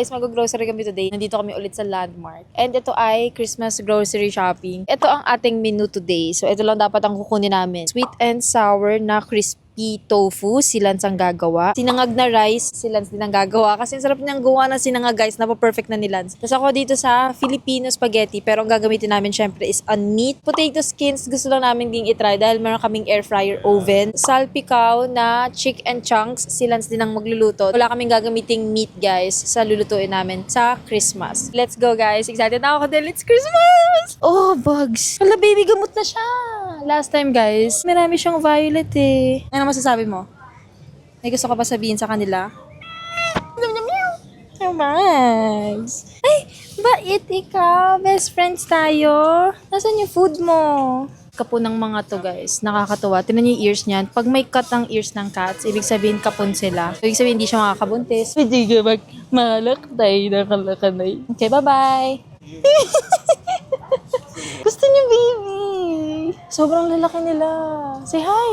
guys, mag-grocery kami today. Nandito kami ulit sa Landmark. And ito ay Christmas grocery shopping. Ito ang ating menu today. So ito lang dapat ang kukunin namin. Sweet and sour na crispy tofu, si Lance ang gagawa. Sinangag na rice, si Lance din ang gagawa. Kasi ang sarap niyang gawa ng sinangag guys, perfect na ni Lance. Tapos ako dito sa Filipino spaghetti, pero ang gagamitin namin syempre is a meat. Potato skins, gusto lang namin ding itry dahil meron kaming air fryer oven. Salpikaw na chicken chunks, si Lance din ang magluluto. Wala kaming gagamiting meat guys sa lulutuin namin sa Christmas. Let's go guys, excited na ako dahil it's Christmas! Oh, bugs! Hala baby, gamot na siya! Last time guys, marami siyang violet eh. Ano masasabi mo? May gusto ka pa sabihin sa kanila? Oh, Max! Ay, bait ikaw! Best friends tayo! Nasaan yung food mo? Kapo ng mga to guys. Nakakatuwa. Tinan niyo yung ears niyan. Pag may cut ang ears ng cats, ibig sabihin kapon sila. So, ibig sabihin hindi siya makakabuntis. Hindi ka malakday na kalakanay. Okay, bye-bye! Gusto niyo, baby! Sobrang lalaki nila. Say hi!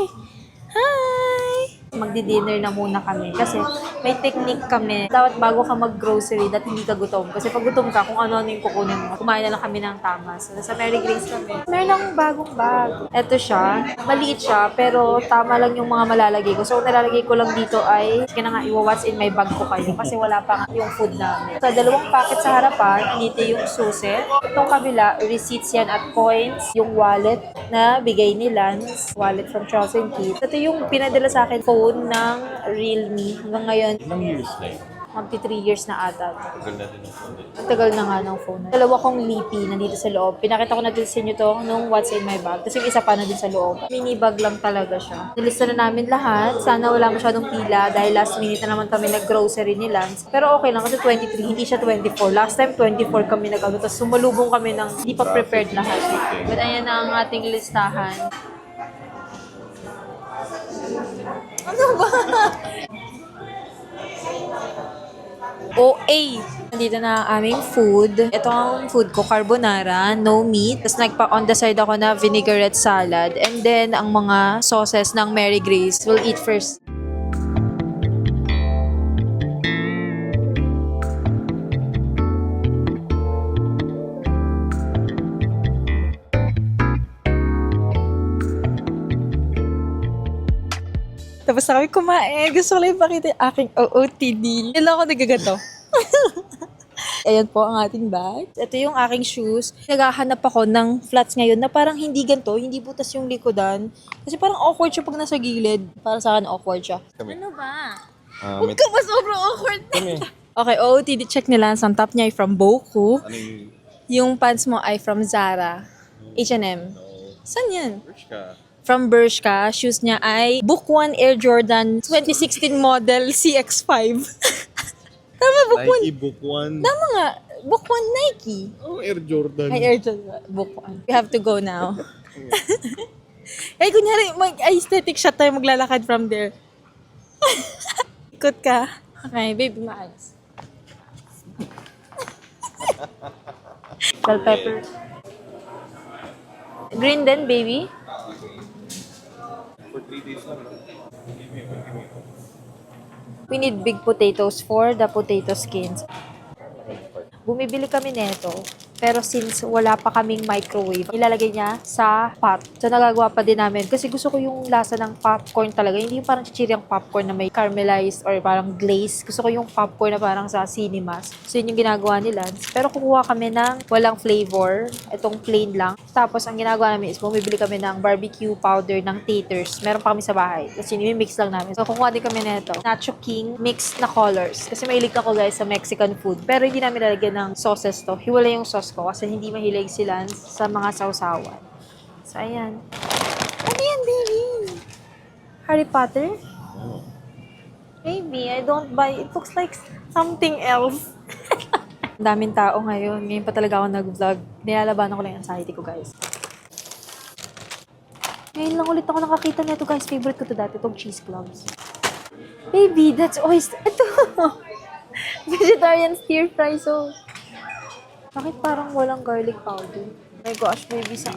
Hi! Magdi-dinner na muna kami kasi may technique kami. Dapat bago ka mag-grocery, dapat hindi ka gutom. Kasi pag gutom ka, kung ano-ano yung kukunin mo, kumain na lang kami ng tama. So, sa Mary Grace kami. Meron akong bagong bag. Ito siya. Maliit siya, pero tama lang yung mga malalagay ko. So, nalalagay ko lang dito ay, kaya nga iwa-what's in my bag ko kayo. Kasi wala pa nga yung food namin. Sa dalawang packet sa harapan, dito yung susi. Itong kabila, receipts yan at coins. Yung wallet na bigay ni Lance. Wallet from Charles & Keith. Ito yung pinadala sa akin phone ng Realme. Hanggang ngayon, Ilang years na yun? magti 3 years na ata. Tagal na din ang phone. Ang tagal na nga ng phone. Dalawa kong lipi nandito sa loob. Pinakita ko na din sa inyo to nung what's in my bag. Tapos yung isa pa na din sa loob. Mini bag lang talaga siya. Nilista na namin lahat. Sana wala masyadong pila dahil last minute na naman kami nag-grocery ni Lance. Pero okay lang kasi 23, hindi siya 24. Last time 24 kami nag-ano. Tapos sumalubong kami ng hindi pa prepared lahat. But ayan na ang ating listahan. Ano ba? OA. Nandito na ang aming food. Ito ang food ko, carbonara, no meat. Tapos nagpa-on the side ako na vinaigrette salad. And then, ang mga sauces ng Mary Grace. We'll eat first. Tapos na kami kumain. Gusto ko lang ipakita yung aking OOTD. Kailan ako nagagato? Ayan po ang ating bag. Ito yung aking shoes. Naghahanap ako ng flats ngayon na parang hindi ganito, hindi butas yung likodan. Kasi parang awkward siya pag nasa gilid. Para sa akin awkward siya. Ano ba? Huwag ka ba sobrang awkward? Okay, OOTD check nila. Ang top niya ay from Boku. Ano Yung pants mo ay from Zara. H&M. Saan yan? ka? From Bershka, shoes niya ay Book 1 Air Jordan 2016 model CX5. Tama, Book 1. Nike Book 1. Tama nga, Book 1 Nike. Oh, Air Jordan. Ay, Air Jordan, Book 1. We have to go now. Ay, kunyari, mag-aesthetic shot tayo, maglalakad from there. Ikot ka. Okay, baby, maayos. Bell pepper. Green din, baby. For 3 days lang. We need big potatoes for the potato skins. Bumibili kami nito, pero since wala pa kaming microwave, ilalagay niya sa pot. So, nagagawa pa din namin. Kasi gusto ko yung lasa ng popcorn talaga. Hindi yung parang chichiriang popcorn na may caramelized or parang glaze. Gusto ko yung popcorn na parang sa cinemas. So, yun yung ginagawa nila. Pero kukuha kami ng walang flavor. Itong plain lang. Tapos, ang ginagawa namin is bumibili kami ng barbecue powder ng taters. Meron pa kami sa bahay. Tapos, yun yung mix lang namin. So, kukuha din kami nito. Nacho King mixed na colors. Kasi mahilig ako guys sa Mexican food. Pero hindi namin lalagyan ng sauces to. Hiwala yung sauce ko kasi hindi mahilig sila sa mga sausawan. So, ayan. Ano yan, baby? Harry Potter? Oh. Maybe. I don't buy. It looks like something else. Ang daming tao ngayon. Ngayon pa talaga ako nag-vlog. Nilalabanan ko lang yung anxiety ko, guys. Ngayon lang ulit ako nakakita nito, guys. Favorite ko to dati. Itong cheese clubs. Baby, that's oyster. Ito. Vegetarian stir fry sauce. Bakit parang walang garlic powder? My gosh, baby, sa...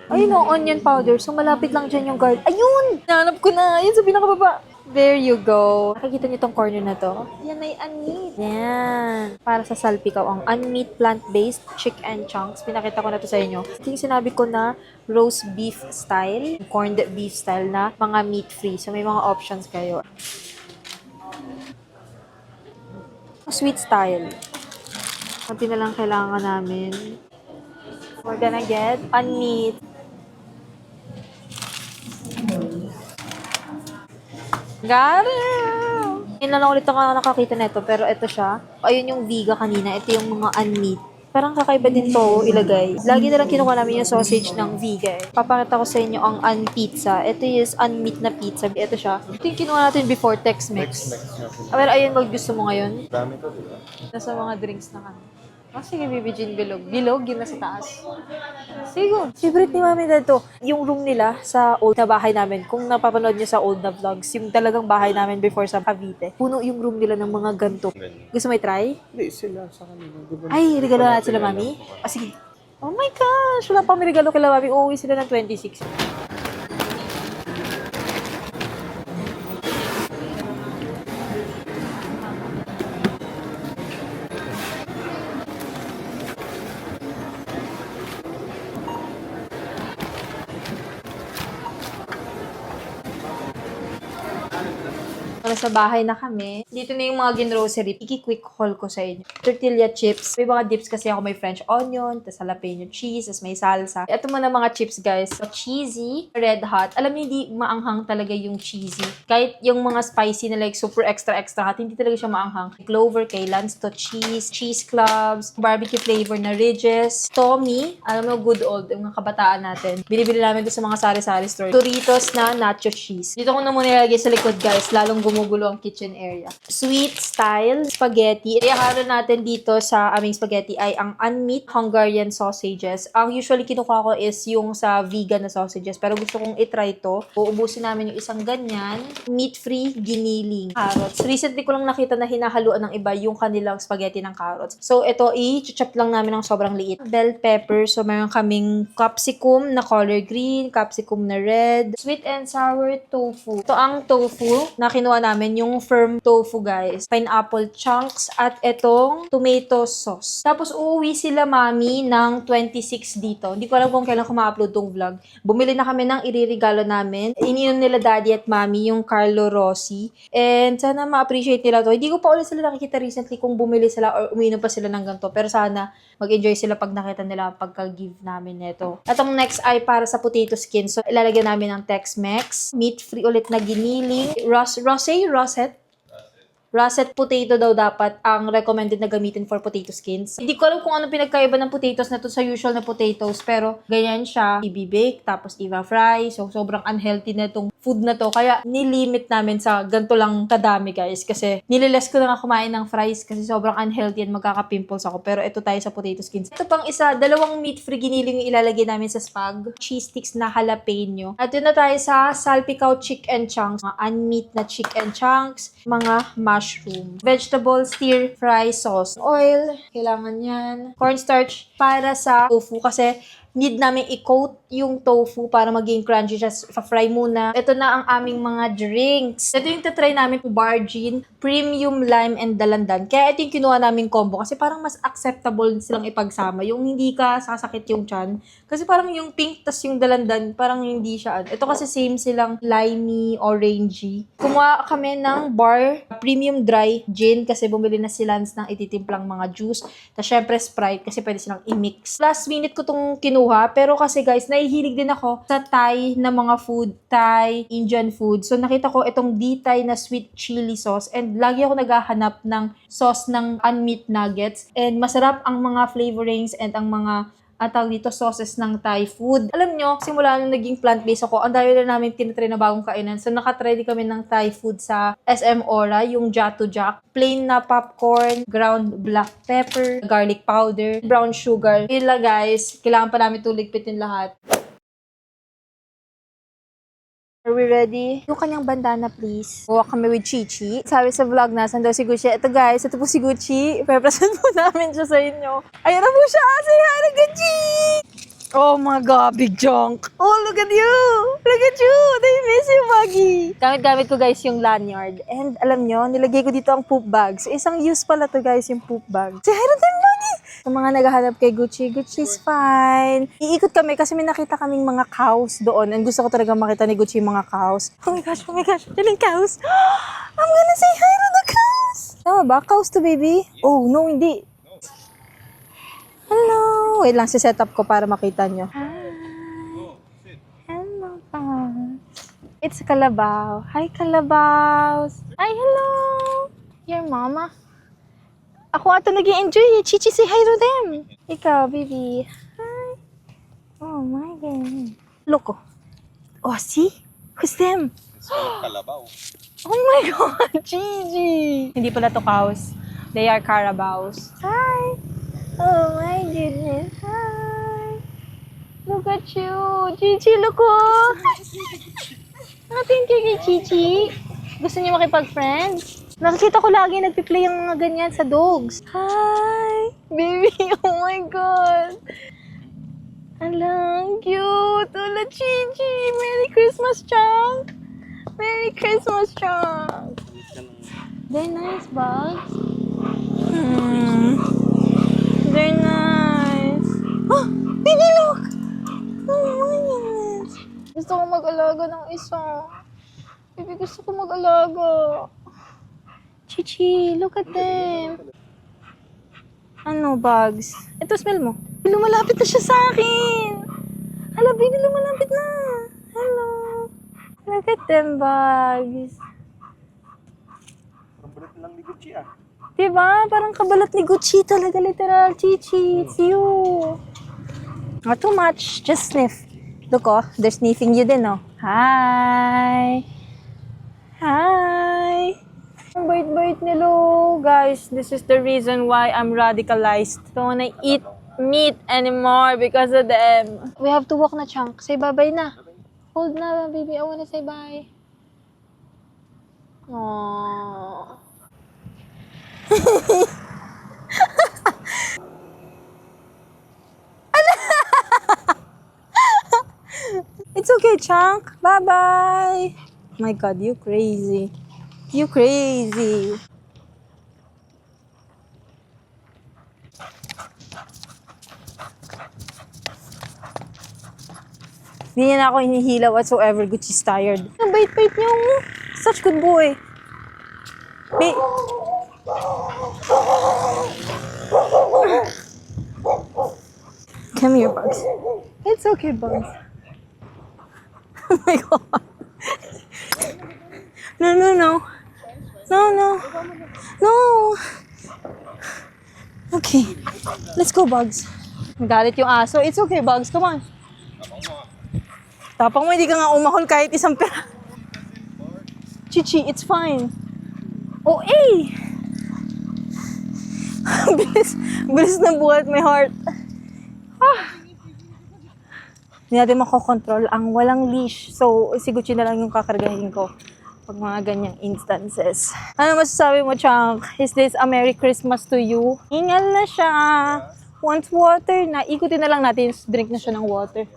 Ayun o, onion powder. So, malapit lang dyan yung garlic. Ayun! Nanap ko na. Ayun sa pinakababa. There you go. Nakikita niyo tong corner na to? Yan ay unmeat. Yan. Para sa salpikaw, ang unmeat plant-based chicken chunks. Pinakita ko na to sa inyo. Yung sinabi ko na roast beef style, corned beef style na mga meat-free. So, may mga options kayo. Sweet style. Kunti na lang kailangan namin. We're gonna get unmeat. Got it! Ngayon na lang ulit ako nakakita nito, pero ito siya. Ayun yung Viga kanina. Ito yung mga unmeat. Parang kakaiba din to ilagay. Lagi na lang kinuha namin yung sausage ng Viga. Papakita ko sa inyo ang unpizza. Ito is unmeat na pizza. Ito siya. Ito yung kinuha natin before, Tex-Mex. Pero ayun, gusto mo ngayon? Dami to, di ba? Nasa mga drinks na kami. Sige, Bibi Jean, bilog. Bilog, yun na sa taas. Sige. Favorite ni Mami na to. Yung room nila sa old na bahay namin. Kung napapanood niyo sa old na vlogs, yung talagang bahay namin before sa Cavite. Puno yung room nila ng mga ganito. Gusto mo i-try? Hindi, sila sa kanila. Ay, regalo natin sila, Mami. Sige. Oh my gosh! Wala pang regalo kila Mami. Uuwi sila ng 26. Para sa bahay na kami. Dito na yung mga gin-grocery. Iki-quick haul ko sa inyo. Tortilla chips. May mga dips kasi ako. May French onion, tas jalapeno cheese, tas may salsa. Ito muna mga chips, guys. So, cheesy, red hot. Alam niyo, hindi maanghang talaga yung cheesy. Kahit yung mga spicy na like super extra hot, hindi talaga siya maanghang. Clover, kay Lance to cheese, cheese clubs, barbecue flavor na ridges, Tommy, alam mo, good old, yung mga kabataan natin. Binibili namin doon sa mga sari-sari store. Doritos na nacho cheese. Dito ko na muna nilagay sa likod, guys. Lalong gumugulo ang kitchen area. Sweet style spaghetti. Iakala natin dito sa aming spaghetti ay ang unmeat Hungarian sausages. Ang usually kinukuha ko is yung sa vegan na sausages. Pero gusto kong itry to. Uubusin namin yung isang ganyan. Meat-free giniling. Carrots. Recently ko lang nakita na hinahaluan ng iba yung kanilang spaghetti ng carrots. So, ito, i-chop lang namin ng sobrang liit. Bell pepper. So, meron kaming capsicum na color green, capsicum na red, sweet and sour tofu. Ito ang tofu na kinuha namin, yung firm tofu, guys. Pineapple chunks at itong tomato sauce. Tapos, uuwi sila, Mami, ng 26 dito. Hindi ko alam kung kailan ko ma-upload tong vlog. Bumili na kami ng iririgalo namin. Ininom nila Daddy at Mami yung Carlo Rossi. And sana ma-appreciate nila to. Hindi ko pa ulit sila nakikita recently kung bumili sila or uminom pa sila ng ganito. Pero sana mag-enjoy sila pag nakita nila pagka-give namin nito. At ang next ay para sa potato skin. So, ilalagyan namin ng Tex-Mex. Meat-free ulit na giniling. Russet potato daw dapat ang recommended na gamitin for potato skins. Hindi ko alam kung ano pinagkaiba ng potatoes na to sa usual na potatoes, pero ganyan siya. I-bake, tapos i-fry. So, sobrang unhealthy na itong food na to. Kaya, nilimit namin sa ganito lang kadami, guys. Kasi, nililes ko na nga kumain ng fries kasi sobrang unhealthy and magkaka-pimples ako. Pero ito tayo sa potato skins. Ito pang isa, dalawang meat-free giniling yung ilalagay namin sa spag. Cheese sticks na jalapeno. At yun na tayo sa salpikaw chicken chunks. Mga unmeat na chicken chunks. Mga mushroom. Vegetable stir fry sauce. Oil, kailangan yan. Cornstarch para sa tofu kasi need namin i-coat yung tofu para maging crunchy siya. Fry muna. Ito na ang aming mga drinks. Ito yung tatry namin, Bargin, Premium Lime and Dalandan. Kaya ito yung kinuha naming combo kasi parang mas acceptable silang ipagsama. Yung hindi ka sasakit yung chan. Kasi parang yung pink tas yung Dalandan, parang hindi siya. Ito kasi same silang limey, orangey. Kumuha kami ng bar Premium Dry Gin kasi bumili na si Lance ng ititimplang mga juice. Tapos syempre Sprite kasi pwede silang i-mix. Last minute ko tong kinuha. Pero kasi guys, nahihilig din ako sa Thai na mga food. Thai, Indian food. So nakita ko itong D-Thai na sweet chili sauce. And lagi ako naghahanap ng sauce ng unmeat nuggets. And masarap ang mga flavorings and ang mga tawag dito, sauces ng Thai food. Alam nyo, simula nung naging plant-based ako, ang dami na namin tinatry na bagong kainan. So, nakatry din kami ng Thai food sa SM Ora, yung Jato Jack. Plain na popcorn, ground black pepper, garlic powder, brown sugar. Yun lang, guys. Kailangan pa namin ito ligpitin lahat. Are we ready? Yung kanyang bandana, please. Huwag kami with Chichi. Sabi sa vlog na, saan daw si Gucci? Ito guys, ito po si Gucci. Ipapresent po namin siya sa inyo. Ayan na po siya! Say hi, Gucci! Oh my God, big junk. Oh, look at you. Look at you. They miss you, Maggie. Gamit-gamit ko, guys, yung lanyard. And alam nyo, nilagay ko dito ang poop bag. So, isang use pala to, guys, yung poop bag. Say hi to them, Maggie. Sa mga naghahanap kay Gucci, Gucci's fine. Iikot kami kasi may nakita kaming mga cows doon. And gusto ko talaga makita ni Gucci yung mga cows. Oh my gosh, oh my gosh. Yan yung cows. I'm gonna say hi to the cows. Tama ba? Cows to, baby? Oh, no, hindi. Hello! Wait lang, si-set up ko para makita nyo. Hi! Hello, Paz. It's Kalabaw. Hi, Kalabaw! Hi, hello! Your mama? Ako ata nag-i-enjoy eh. Chichi, say hi to them! Ikaw, baby. Hi! Oh my God. Look, oh. Oh, see? Who's them? Kalabaw. Oh my God, Gigi! Hindi pala to cows. They are carabaos. Hi! Oh my goodness. Hi. Look at you. Chichi, look oh. Natin kay Chichi. Gusto niyo makipag-friends? Nakikita ko lagi nagpi-play yung mga ganyan sa dogs. Hi. Baby, oh my God. Alang, cute. Hola, Chichi. Merry Christmas, Chunk. Merry Christmas, Chunk. They're nice, bugs. They're nice. Oh, baby, look! Oh my goodness. Gusto ko mag-alaga ng isa. Baby, gusto ko mag-alaga. Chichi, look at them. Ano, bugs? Ito, smell mo. Lumalapit na siya sa akin. Hala, baby, lumalapit na. Hello. Look at them, bugs. Kabalat lang ni Gucci ah. Diba? Parang kabalat ni Gucci talaga, literal. Chichi, it's you. Not too much. Just sniff. Look, oh. They're sniffing you din, oh. Hi. Hi. Ang bait-bait nila, guys. This is the reason why I'm radicalized. Don't wanna eat meat anymore because of them. We have to walk na, Chunk. Say bye-bye na. Hold na, baby. I wanna say bye. Aww. It's okay, Chunk. Bye-bye. My God, you crazy. You crazy. Hindi niya na ako hinihila whatsoever. Gucci's tired. Ang bait-bait niyo. Such good boy. Come here, Bugs. It's okay, Bugs. Oh my God. No, no, no. No, no. No. Okay. Let's go, Bugs. Galit yung aso. It's okay, Bugs. Come on. Tapang mo, hindi ka nga umahol kahit isang pera. Chichi, it's fine. Oh, eh! bilis na buhat may heart. Hindi natin makokontrol ang walang leash. So, si Gucci na lang yung kakargahin ko pag mga ganyang instances. Ano masasabi mo, Chunk? Is this a Merry Christmas to you? Ingal na siya. Wants water na. Ikutin na lang natin. Drink na siya ng water.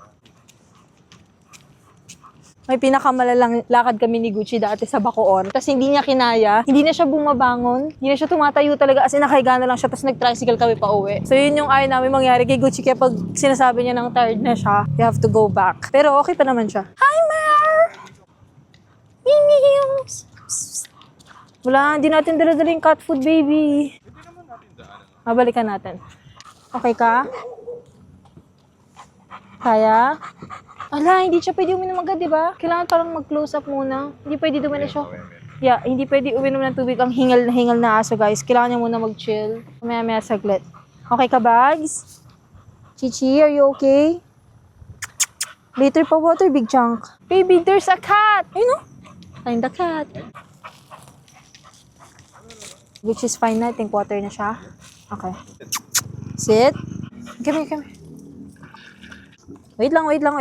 May pinakamalalang lakad kami ni Gucci dati sa Bacoor. Kasi hindi niya kinaya. Hindi na siya bumabangon. Hindi na siya tumatayo talaga. As in, nakahiga na lang siya. Tapos nag-tricycle kami pa uwi. So, yun yung ayaw namin mangyari kay Gucci. Kaya pag sinasabi niya ng tired na siya, you have to go back. Pero okay pa naman siya. Hi, Mer! Mimi! Wala, hindi natin dala-dala yung cat food, baby. Mabalikan natin. Okay ka? Kaya? Ala, hindi siya pwede uminom agad, di ba? Kailangan parang mag-close up muna. Hindi pwede dumala siya. Yeah, hindi pwede uminom ng tubig ang hingal na aso, guys. Kailangan niya muna mag-chill. Maya-maya saglit. Okay ka, Bags? Chichi, are you okay? Later pa water, big chunk. Baby, there's a cat! You know? Find the cat. Which is fine na. I think water na siya. Okay. Sit. Come here, come here. Wait lang. Nabibili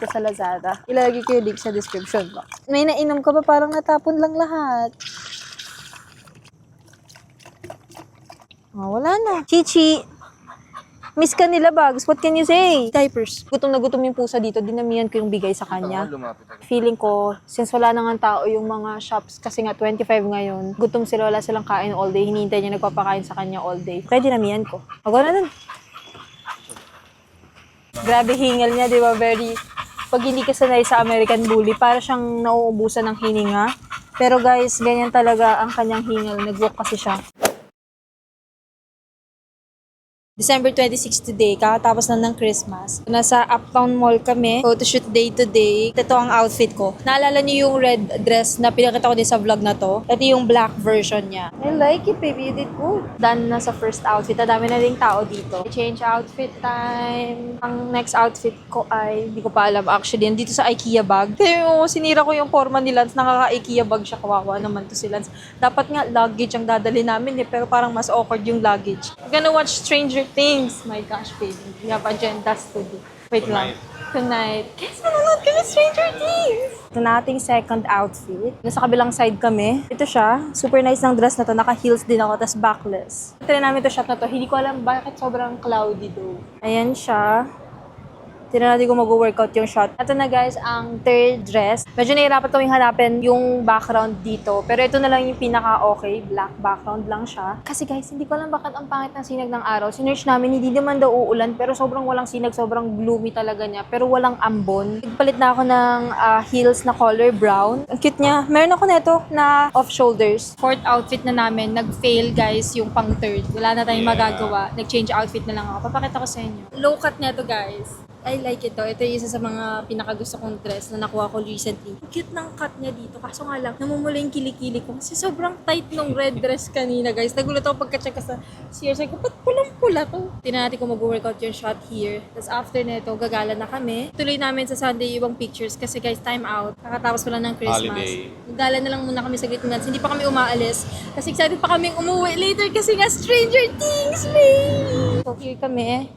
ko sa Lazada. Ilalagay ko yung link sa description box. May nainom ka ba? Parang natapon lang lahat. Oh, wala na. Chichi! Miss ka nila, Bags. What can you say? Diapers. Gutom na gutom yung pusa dito. Dinamihan ko yung bigay sa kanya. Feeling ko, since wala na nga tao yung mga shops, kasi nga 25 ngayon, gutom sila, wala silang kain all day. Hinihintay niya nagpapakain sa kanya all day. Kaya dinamihan ko. Ako na dun. Grabe hingal niya, di ba? Very, pag hindi ka sanay sa American Bully, para siyang nauubusan ng hininga. Pero guys, ganyan talaga ang kanyang hingal. Nag-walk kasi siya. December 26 today, kakatapos na ng Christmas. Nasa Uptown Mall kami, photoshoot day today. Ito ang outfit ko. Naalala niyo yung red dress na pinakita ko din sa vlog na to? Ito yung black version niya. I like it, baby. You did good. Done na sa first outfit. Dami na rin tao dito. Change outfit time. Ang next outfit ko ay, hindi ko pa alam actually, dito sa IKEA bag. Kaya sinira ko yung forma ni Lance. Nakaka-IKEA bag siya. Kawawa naman to si Lance. Dapat nga luggage ang dadali namin pero parang mas awkward yung luggage. I'm gonna watch Stranger Things. My gosh, baby. We have agendas to do. Wait lang. Tonight. Guys, manonood kami Stranger Things! Ito na ating second outfit. Nasa kabilang side kami. Ito siya. Super nice ng dress na to. Naka-heels din ako, tas backless. Try namin ito shot na to. Hindi ko alam bakit sobrang cloudy though. Ayan siya. Tignan natin kung mag-workout yung shot. Ito na guys, ang third dress. Medyo nahirapan kaming hanapin yung background dito. Pero ito na lang yung pinaka-okay. Black background lang siya. Kasi guys, hindi ko alam bakit ang pangit ng sinag ng araw. Sinerch namin, hindi naman daw uulan. Pero sobrang walang sinag, sobrang gloomy talaga niya. Pero walang ambon. Nagpalit na ako ng heels na color brown. Ang cute niya. Meron ako neto na off-shoulders. Fourth outfit na namin. Nag-fail guys yung pang third. Wala na tayong magagawa. Nag-change outfit na lang ako. Papakita ko sa inyo. Low cut neto guys. I like ito. Ito yung isa sa mga pinakagusto kong dress na nakuha ko recently. Cute ng cut niya dito. Kaso nga lang, namumula yung kilikili ko. Kasi sobrang tight nung red dress kanina, guys. Nagulat ako pagka-check sa CR. Ko, ba't pulang-pula to? Tingnan natin kung mag-workout yung shot here. Tapos after nito, gagala na kami. Tuloy namin sa Sunday ibang pictures kasi guys, time out. Kakatapos pala ng Christmas. Holiday. Gala na lang muna kami sa minutes. Hindi pa kami umaalis. Kasi excited pa kaming umuwi later kasi nga Stranger Things, baby! So here kami.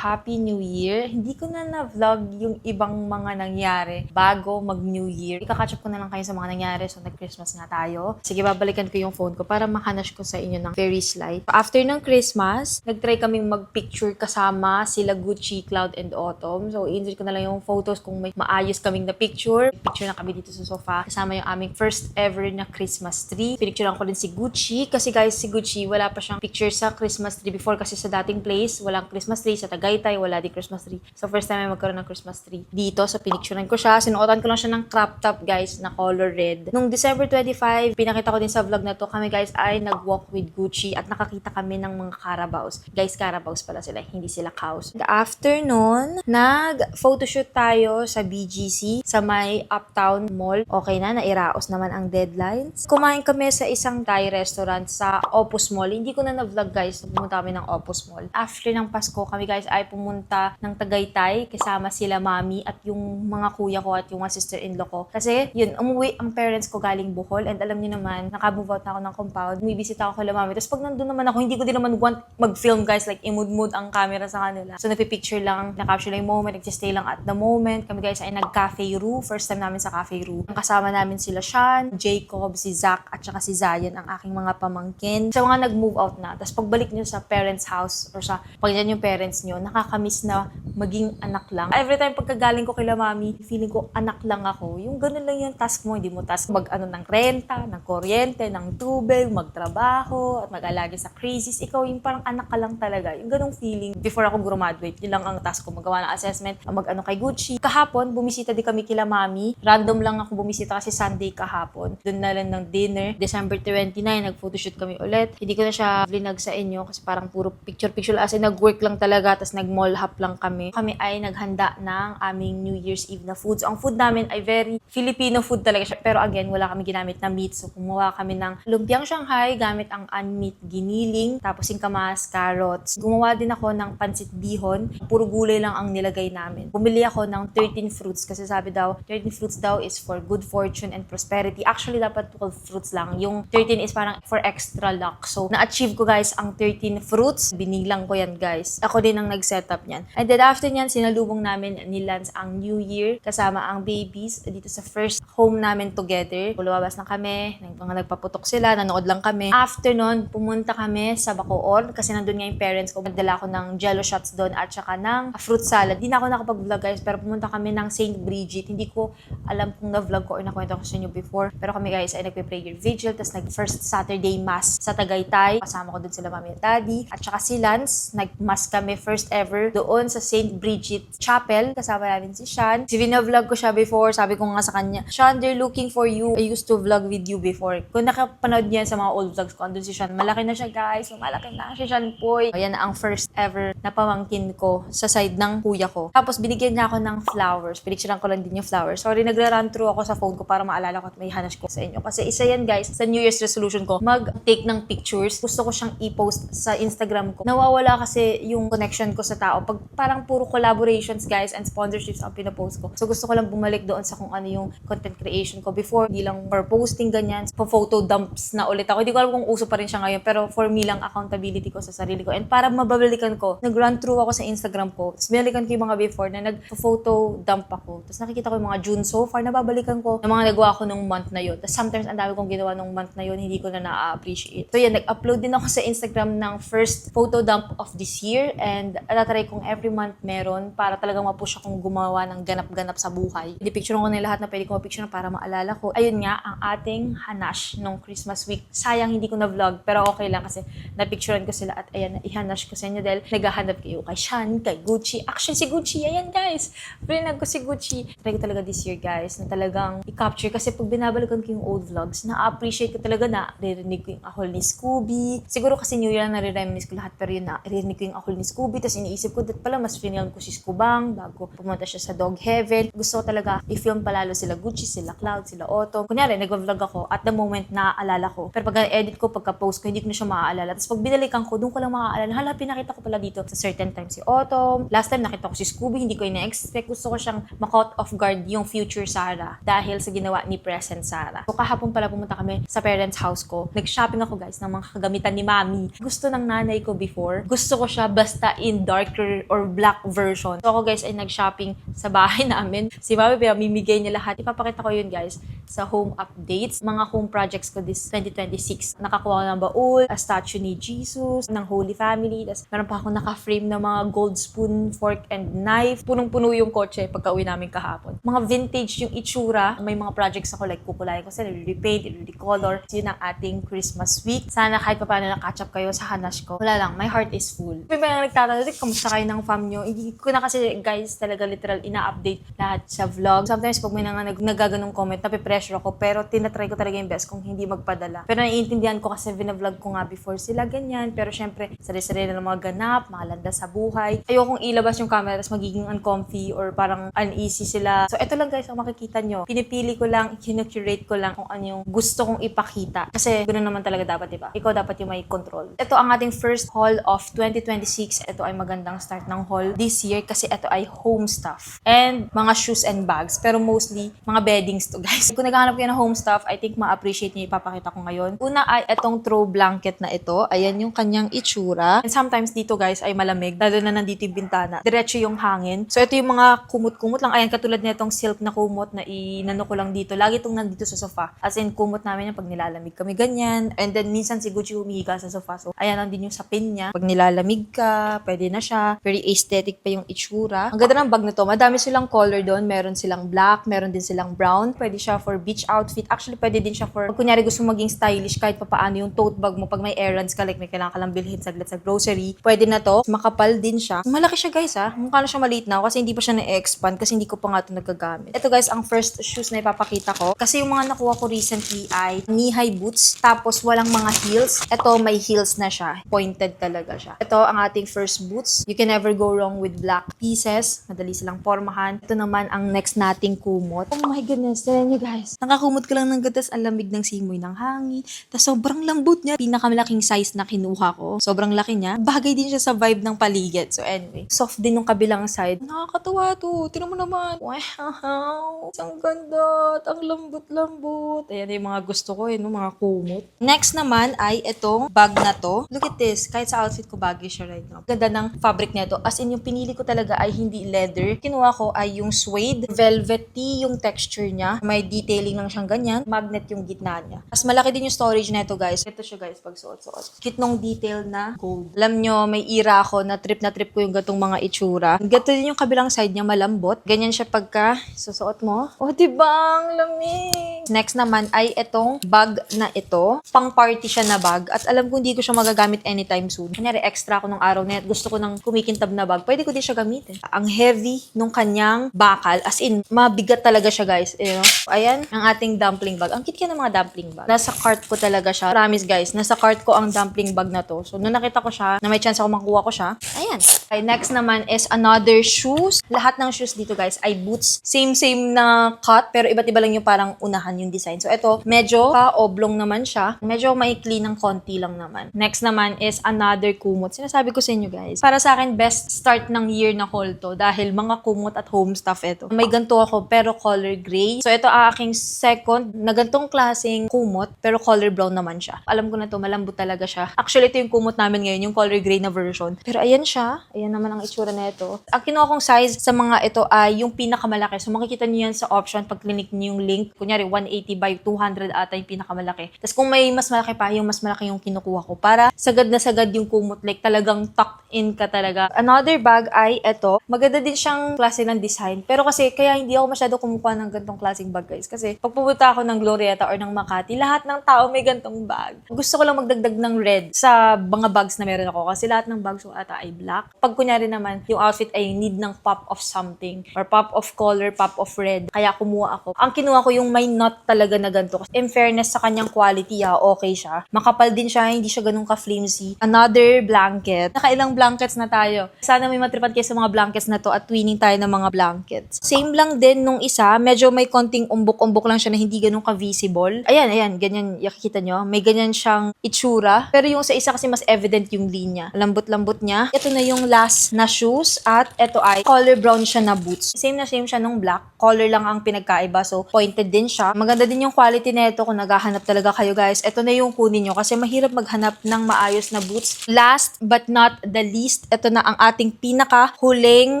Happy New Year! Hindi ko na na-vlog yung ibang mga nangyari bago mag-New Year. Ikakatch up ko na lang kayo sa mga nangyari. So, nag-Christmas nga tayo. Sige, babalikan ko yung phone ko para makanash ko sa inyo ng very slight. After ng Christmas, nag-try kaming mag-picture kasama sila Gucci, Cloud, and Autumn. So, i-insert ko na lang yung photos kung may maayos kaming na picture. Picture na kami dito sa sofa. Kasama yung aming first ever na Christmas tree. Pinicturean ko din si Gucci. Kasi guys, si Gucci, wala pa siyang picture sa Christmas tree before kasi sa dating place, walang Christmas tree. Sa Tagaytay, wala di Christmas tree. So, first time ay magkaroon ng Christmas tree. Dito, sa pinicturean ko siya. Sinuotan ko lang siya ng crop top, guys, na color red. Nung December 25, pinakita ko din sa vlog na to, kami, guys, ay nag-walk with Gucci at nakakita kami ng mga Carabaos. Guys, Carabaos pala sila, hindi sila cows. The afternoon, nag-photoshoot tayo sa BGC, sa may Uptown Mall. Okay na, nairaos naman ang deadlines. Kumain kami sa isang Thai restaurant sa Opus Mall. Hindi ko na na-vlog, guys, pumunta kami ng Opus Mall. After ng Pasko, kami, guys, ay pumunta ng Tagaytay kasama sila mami at yung mga kuya ko at yung mga sister-in-law ko. Kasi yun, umuwi ang parents ko galing Bohol and alam niyo naman, naka-move out na ako ng compound. Bumibisit ako kay mami. Tapos pag nandun naman ako, hindi ko din naman want mag-film guys, like imud-mood ang camera sa kanila. So nagpipicture lang, na-capture lang yung moment, nag-stay lang at the moment. Kami guys ay nag-Cafe Roo. First time namin sa Cafe Roo. Ang kasama namin sila Sean, Jacob, si Zach at saka si Zion, ang aking mga pamangkin. Sa mga nag-move out na. Tapos pagbalik nyo sa parents' house or sa pag yung parents nyo, nakakamiss na maging anak lang. Every time pagkagaling ko kila mami, feeling ko anak lang ako. Yung ganun lang yung task mo. Hindi mo task mag-ano ng renta, ng kuryente, ng tubig, magtrabaho, at mag-alagi sa crisis. Ikaw yung parang anak ka lang talaga. Yung ganung feeling. Before ako graduate, yun lang ang task ko. Magawa ng assessment, mag-ano kay Gucci. Kahapon, bumisita din kami kila mami. Random lang ako bumisita kasi Sunday kahapon. Doon na lang ng dinner. December 29, nag-photoshoot kami ulit. Hindi ko na siya vlinag sa inyo kasi parang puro picture-picture as in nag-work lang talaga tapos nag-mall hop lang kami. Kami ay naghanda ng aming New Year's Eve na foods. Ang food namin ay very Filipino food talaga siya. Pero again, wala kami ginamit na meat. So, gumawa kami ng lumpiang Shanghai gamit ang unmeat giniling. Tapos singkamas, carrots. Gumawa din ako ng pansit bihon. Puro gulay lang ang nilagay namin. Bumili ako ng 13 fruits kasi sabi daw, 13 fruits daw is for good fortune and prosperity. Actually, dapat 12 fruits lang. Yung 13 is parang for extra luck. So, na-achieve ko guys ang 13 fruits. Binilang ko yan guys. Ako din ang nag setup niyan. And then after niyan, sinalubong namin ni Lance ang New Year kasama ang babies dito sa first home namin together. Lumabas na kami, mga nagpaputok sila, nanood lang kami. After nun, pumunta kami sa Bacoor kasi nandun nga yung parents ko. Nagdala ko ng jello shots doon at saka ng fruit salad. Hindi na ako nakapag-vlog guys, pero pumunta kami ng St. Bridget. Hindi ko alam kung na-vlog ko or nakwento ko sa inyo before. Pero kami guys ay nagpe-prayer vigil, tapos nag-first Saturday mass sa Tagaytay. Kasama ko doon sila mami at daddy. At saka si Lance, nag-mass kami first ever doon sa St. Bridget Chapel. Kasama namin si Sean. Si vlog ko siya before, sabi ko nga sa kanya, Sean, they're looking for you. I used to vlog with you before. Kung nakapanood niyan sa mga old vlogs ko, andun si Sean. Malaki na siya guys. Malaki na si Sean Poy. Ayan na ang first ever na pamangkin ko sa side ng kuya ko. Tapos binigyan niya ako ng flowers. Pinicturean ko lang din yung flowers. Sorry, nagra-run through ako sa phone ko para maalala ko at may hanash ko sa inyo. Kasi isa yan guys, sa New Year's resolution ko, mag-take ng pictures. Gusto ko siyang i-post sa Instagram ko. Nawawala kasi yung connection ko sa tao. Pag parang puro collaborations guys and sponsorships ang pinopost ko. So gusto ko lang bumalik doon sa kung ano yung content creation ko before. Hindi lang for posting ganyan. For photo dumps na ulit ako. Hindi ko alam kung uso pa rin siya ngayon. Pero for me lang accountability ko sa sarili ko. And para mababalikan ko, nag-run through ako sa Instagram ko. Tapos binalikan ko yung mga before na nag-photo dump ako. Tapos nakikita ko yung mga June so far. Nababalikan ko yung mga nagawa ko nung month na yun. Tapos sometimes ang dami kong ginawa nung month na yun. Hindi ko na na-appreciate. So yan, nag-upload din ako sa Instagram ng first photo dump of this year. And atatry kong every month meron para talagang mapush akong gumawa ng ganap-ganap sa buhay. Hindi picture ko na lahat na pwede ko ma-picture para maalala ko. Ayun nga, ang ating hanash nung Christmas week. Sayang hindi ko na-vlog, pero okay lang kasi na-picturean ko sila at ayan, i-hanash ko sa inyo dahil naghahanap kayo kay Sean, kay Gucci. Actually, si Gucci, ayan guys. Pinag ko si Gucci. Try ko talaga this year guys na talagang i-capture kasi pag binabalikan ko yung old vlogs, na-appreciate ko talaga na narinig ko yung ahol ni Scooby. Siguro kasi New Year na nare-reminisce ko lahat pero yun na, narinig ko yung ahol ni Scooby tapos iniisip ko that pala mas finilm ko si Scubang bago pumunta siya sa Dog Heaven. Gusto ko talaga i-film palalo sila Gucci, sila Cloud, sila Otto. Kunyari, nag-vlog ako at the moment naaalala ko. Pero pag edit ko, pagka-post ko, hindi ko na siya maaalala. Tapos pag binalikan ko, doon ko lang maaalala. Hala, pinakita ko pala dito sa certain time si Otto. Last time nakita ko si Scooby, hindi ko ina-expect. Gusto ko siyang ma-caught off guard yung future Sarah dahil sa ginawa ni present Sarah. So kahapon pala pumunta kami sa parents' house ko. Nag-shopping ako guys ng mga kagamitan ni Mami. Gusto ng nanay ko before. Gusto ko siya basta in darker or black version. So ako guys ay nag-shopping sa bahay namin. Si Mami pinamimigay niya lahat. Ipapakita ko yun guys sa home updates. Mga home projects ko this 2026. Nakakuha ko ng baul, a statue ni Jesus, ng Holy Family. Tapos meron pa ako naka-frame ng mga gold spoon, fork, and knife. Punong-puno yung kotse pagka-uwi namin kahapon. Mga vintage yung itsura. May mga projects ako like kukulayan ko sila, i-repaint, i-recolor. Yun ang ating Christmas week. Sana kahit pa paano na-catch up kayo sa hanash ko. Wala lang, my heart is full. May mga nagtatanong, kamusta kayo ng fam nyo? Hindi ko na kasi guys talaga literal ina-update lahat sa vlog. Sometimes pag may nagaganong comment, napipressure ako. Pero tinatry ko talaga yung best kung hindi magpadala. Pero naiintindihan ko kasi vlog ko nga before sila ganyan. Pero syempre, sarili-sarili na mga ganap, mga landas sa buhay. Ayokong ilabas yung camera tapos magiging uncomfy or parang uneasy sila. So, eto lang guys ang makikita nyo. Pinipili ko lang, kinocurate ko lang kung ano yung gusto kong ipakita. Kasi ganoon naman talaga dapat, diba? Ikaw dapat yung may control. Ito ang ating first haul of 2026. Ito ay magandang start ng haul this year kasi ito ay home stuff. And mga shoes and bags. Pero mostly, mga beddings to guys. Kung naghahanap kayo ng home stuff, I think ma-appreciate niyo ipapakita ko ngayon. Una ay itong throw blanket na ito. Ayan yung kanyang itsura. And sometimes dito guys ay malamig. Lalo na nandito yung bintana. Diretso yung hangin. So ito yung mga kumot-kumot lang. Ayan, katulad na itong silk na kumot na inano ko lang dito. Lagi itong nandito sa sofa. As in, kumot namin yan pag nilalamig kami ganyan. And then minsan si Gucci humihiga sa sofa. So ayan lang din yung sapin niya. Pag nilalamig ka, pwede na siya. Very aesthetic pa yung itsura. Ang ganda ng bag na to. Madami silang color doon. Meron silang black, meron din silang brown. Pwede siya for beach outfit. Actually, pwede din siya for, kunyari gusto maging stylish kahit papaano yung tote bag mo pag may errands ka, like may kailangan ka lang bilhin saglit sa grocery. Pwede na to. Makapal din siya. Malaki siya guys ha. Mukha na siya maliit na kasi hindi pa siya na-expand kasi hindi ko pa nga ito nagagamit. Ito guys, ang first shoes na ipapakita ko. Kasi yung mga nakuha ko recently ay knee-high boots. Tapos walang mga heels. Ito may heels na siya. Pointed talaga siya. Ito ang ating first boots. You can never go wrong with black pieces. Madali silang pormahan. Ito naman ang next nating kumot. Oh my goodness. Tignan nyo guys. Yes. Nakakumot ka lang ng gatas, ang lamig ng simoy ng hangin. Tapos sobrang lambot niya. Pinakamalaking size na kinuha ko. Sobrang laki niya. Bagay din siya sa vibe ng paligid. So anyway, soft din yung kabilang side. Nakakatuwa to. Tignan mo naman. Wow. Ang ganda. At ang lambot-lambot. Ayan yung mga gusto ko no? Mga kumot. Next naman ay itong bag na to. Look at this. Kahit sa outfit ko, bagay siya right now. Ganda ng fabric nito. As in, yung pinili ko talaga ay hindi leather. Kinuha ko ay yung suede. Velvety yung texture niya. May detailing lang siyang ganyan. Magnet yung gitna niya. Mas malaki din yung storage nito, guys. Ito siya, guys, pag suot-suot. Cute nung detail na gold. Alam nyo, may era ako na trip ko yung gatong mga itsura. Gato din yung kabilang side niya, malambot. Ganyan siya pagka susuot mo. Oh, diba? Ang lamig! Next naman ay itong bag na ito. Pang party siya na bag. At alam ko hindi ko siya magagamit anytime soon. Kunyari, extra ako nung araw na gusto ko ng kumikintab na bag. Pwede ko din siya gamitin. Ang heavy nung kanyang bakal. As in, mabigat talaga siya, guys. You know? Ayan, ang ating dumpling bag. Ang cute ka ng mga dumpling bag. Nasa cart ko talaga siya. Promise, guys. Nasa cart ko ang dumpling bag na to. So, nung nakita ko siya, na may chance ako makuha ko siya, ayan. Okay, next naman is another shoes. Lahat ng shoes dito, guys, ay boots. Same na cut, pero iba't iba lang yung parang unahan yung design. So, ito, medyo pa-oblong naman siya. Medyo maikli ng konti lang naman. Next naman is another kumot. Sinasabi ko sa inyo, guys. Para sa akin, best start ng year na haul to dahil mga kumot at home stuff ito. May ganito ako, pero color gray. So, ito ang aking second na gantong klaseng kumot, pero color brown naman siya. Alam ko na to, malambot talaga siya. Actually, ito yung kumot namin ngayon, yung color gray na version. Pero ayan siya. Ayan naman ang itsura na ito. Ang kinuha kong size sa mga ito ay yung pinakamalaki. So, makikita niyo yan sa option pag click niyo yung link. Kunyari, 180 by 200 ata yung pinakamalaki. Tapos, kung may mas malaki pa, yung mas malaki yung kinukuha ko. Para sagad na sagad yung kumot. Like, talagang tucked in ka talaga. Another bag ay ito. Maganda din siyang klase ng design. Pero kasi, kaya hindi ako masyado kumukuha ng gantong klaseng bag, guys. Kasi, pag pupunta ako ng Glorieta or ng Makati, lahat ng tao may gantong bag. Gusto ko lang magdagdag ng red sa mga bags na meron ako. Kasi lahat ng bags ko ata ay black. Pag kunyari naman, yung outfit ay need ng pop of something. Or pop of color, pop of red. Kaya kumuha ako. Ang kinuha ko yung may knot talaga na ganito. In fairness sa kanyang quality, okay siya. Makapal din siya, hindi siya ganun ka-flimsy. Another blanket. Nakailang blankets na tayo. Sana may matripan kayo sa mga blankets na to at twinning tayo ng mga blankets. Same lang din nung isa. Medyo may konting umbok-umbok lang siya na hindi ganun ka-visible. Ayan. Ganyan, nakikita nyo. May ganyan siyang itsura. Pero yung sa isa kasi mas evident yung linya. Lambot-lambot niya. Ito na yung last na shoes. At ito ay color brown siya na boots. Same na same siya nung black. Color lang ang pinagkaiba. So, pointed din siya. Maganda din yung quality na ito kung naghahanap talaga kayo, guys. Ito na yung kunin nyo kasi mahirap maghanap ng maayos na boots. Last but not the least, ito na ang ating pinaka-huling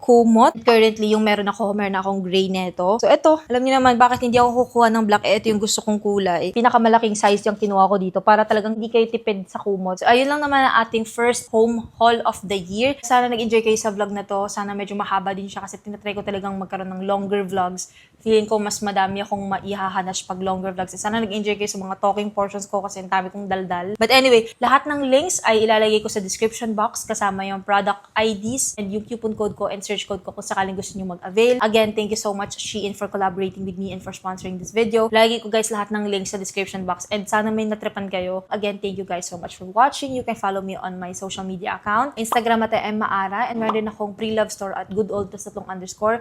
kumot. Currently, yung meron akong gray neto. So, ito, alam niyo naman bakit hindi ako kukuha ng black. Ito yung gusto kong kulay. Pinakamalaking size yung kinuha ko dito para talagang hindi kayo tipid sa kumot. So, ayun lang naman ang ating first home haul of the year. Sana nag-enjoy kayo sa vlog na to. Sana medyo mahaba din siya kasi tinatry ko talagang magkaroon ng longer vlogs. Feeling ko mas madami akong maihahanas pag longer vlogs. Sana nag-enjoy kayo sa mga talking portions ko kasi ang dami kong daldal. But anyway, lahat ng links ay ilalagay ko sa description box kasama yung product IDs and yung coupon code ko and search code ko kung sakaling gusto nyo mag-avail. Again, thank you so much Shein for collaborating with me and for sponsoring this video. Lagay ko guys lahat ng links sa description box and sana may natripan kayo. Again, thank you guys so much for watching. You can follow me on my social media account. Instagram at @emmaara and meron din akong pre-love store at goodold_.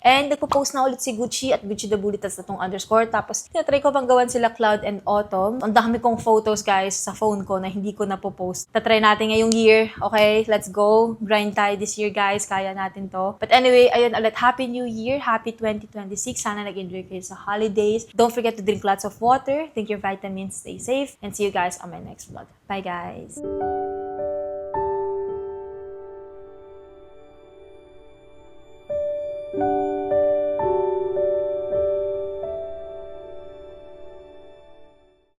And nagpo-post na ulit si Gucci at Gucci the Bullet _. Tapos, tinatry ko pang gawan sila Cloud and Autumn. Ang dami kong photos, guys, sa phone ko na hindi ko napopost. Tatry natin ngayong year. Okay, let's go. Grind tayo this year, guys. Kaya natin to. But anyway, ayun ulit. Happy New Year. Happy 2026. Sana nag-enjoy kayo sa holidays. Don't forget to drink lots of water. Drink your vitamins. Stay safe. And see you guys on my next vlog. Bye, guys.